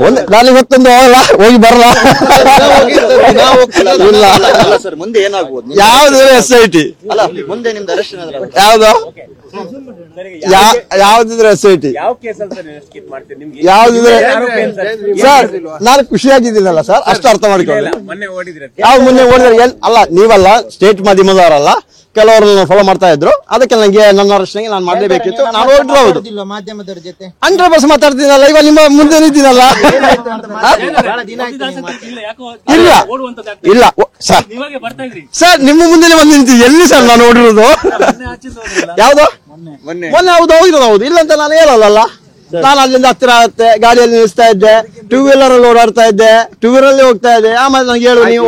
ಒಂದು ನಾನು ಇವತ್ತೊಂದು ಹೋಗಲ್ಲ, ಹೋಗಿ ಬರಲ್ಲ. ಸರ್ ಮುಂದೆ ಏನಾಗ್ಬೋದು? ಯಾವ್ದು SIT ಅಲ್ಲ ಮುಂದೆ ನಿಮ್ದು ಅರೆಸ್ಟ್ ಯಾವ್ದು ಯಾವ್ದಿದ್ರೆ SIT ಯಾವ್ದಿದ್ರೆ ಸರ್ ನಾನು ಖುಷಿಯಾಗಿದ್ದೀನಲ್ಲ ಸರ್, ಅಷ್ಟು ಅರ್ಥ ಮಾಡ್ಕೊಳ್ಳಿ. ಯಾವ ಮೊನ್ನೆ ಓಡಿದ್ರೆ ಅಲ್ಲ, ನೀವಲ್ಲ ಸ್ಟೇಟ್ ಮಾಧ್ಯಮದವರಲ್ಲ, ಕೆಲವರು ಫಾಲೋ ಮಾಡ್ತಾ ಇದ್ರು, ಅದಕ್ಕೆ ನನಗೆ ನನ್ನ ಅರೆಸ್ಟ್ಗೆ ನಾನು ಮಾಡ್ಲೇಬೇಕಿತ್ತು. ನಾನು ಹೊರಟಿರೋದು ಮಾಧ್ಯಮದವ್ರ ಜೊತೆ 100% ಮಾತಾಡ್ತೀನಲ್ಲ, ಇವಾಗ ನಿಮ್ಮ ಮುಂದೆ ನಿಂತೀನಲ್ಲ. ಇಲ್ಲ ಇಲ್ಲ ಸರ್, ನಿಮ್ಮ ಮುಂದೆ ಬಂದು ನಿಂತೀವಿ. ಎಲ್ಲಿ ಸರ್ ನಾನು ಓಡಿರೋದು? ಯಾವ್ದು ಮೊನ್ನೆ? ಹೌದು ಹೋಗಿರೋದು, ಹೌದು. ಇಲ್ಲ ಅಂತ ನಾನು ಹೇಳಲ್ಲ. ನಾನು ಅಲ್ಲಿಂದ ಹತ್ತಿರ ಆಗುತ್ತೆ, ಗಾಡಿಯಲ್ಲಿ ನಿಲ್ಲಿಸ್ತಾ ಇದ್ದೆ, 2 ವೀಲರ್ ಅಲ್ಲಿ ಓಡಾಡ್ತಾ ಇದ್ದೆ, 2 ವೀಲರ್ ಅಲ್ಲಿ ಹೋಗ್ತಾ ಇದ್ದೆ. ಆಮೇಲೆ ನನಗೆ ಹೇಳು, ನೀವು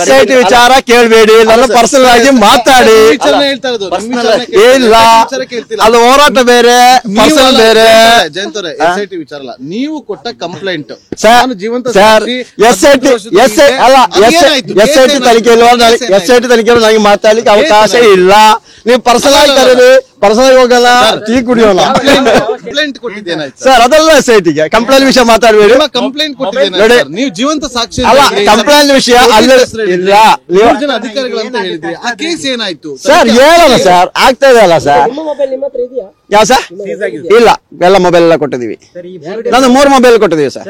SIT ವಿಚಾರ ಕೇಳಬೇಡಿ, ನನ್ನ ಪರ್ಸನಲ್ ಆಗಿ ಮಾತಾಡಿ. ಇಲ್ಲ, ಅದು ಹೋರಾಟ ಬೇರೆ, ಪರ್ಸನಲ್ ಬೇರೆ. ಜಯಂತವ್ರೆ, SIT ವಿಚಾರ ಅಲ್ಲ, ನೀವು ಕೊಟ್ಟ ಕಂಪ್ಲೇಂಟ್ ಸರ್. SIT ತನಿಖೆ ಇಲ್ವಾ? SIT ತನಿಖೆ ನನಗೆ ಮಾತಾಡ್ಲಿಕ್ಕೆ ಅವಕಾಶ ಇಲ್ಲ. ನೀವು ಪರ್ಸನಲ್ ಆಗಿ ಕರೀರಿ, ಪರ್ಸನಲ್ ಹೋಗಲ್ಲ, ಟೀ ಕುಡಿಯೋಣ. ಕಂಪ್ಲೇಂಟ್ ಕೊಟ್ಟಿದ್ದೇನಾಯ್ತು ಸರ್? ಅದೆಲ್ಲ SITಗೆ ಕಂಪ್ಲೇಂಟ್ ವಿಷಯ ಮಾತಾಡಬೇಡಿ. ಕಂಪ್ಲೇಂಟ್ ಕೊಟ್ಟಿದ್ದೇನೆ, ನೀವು ಜೀವಂತ ಸಾಕ್ಷಿ ಅಲ್ಲ, ಕಂಪ್ಲೇಂಟ್ ವಿಷಯ ಅಲ್ಲ. ಇಲ್ಲ, ಅಧಿಕಾರಿಗಳಂತ ಹೇಳಿದ್ರಿ, ಆ ಕೇಸ್ ಏನಾಯ್ತು ಸರ್? ಹೇಳಲ್ಲ ಸರ್, ಆಗ್ತಾ ಇದೆ ಅಲ್ಲ ಸರ್. ಯಾವ ಸರ್? ಇಲ್ಲ, ಎಲ್ಲ ಮೊಬೈಲ್ ಎಲ್ಲ ಕೊಟ್ಟಿದೀವಿ. ನಾನು 3 ಮೊಬೈಲ್ ಕೊಟ್ಟಿದೀವಿ ಸರ್.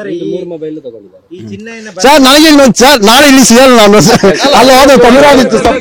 ಸರ್ ನನಗೆ ಇನ್ನೊಂದು ಸರ್, ನಾಳೆ ಇಲ್ಲಿ ಸಿಗಲ್ಲ ನಾನು ಸರ್. ಅಲ್ಲ ಹೋದ ತೊಂದರೆ ಆಗಿತ್ತು ಸರ್.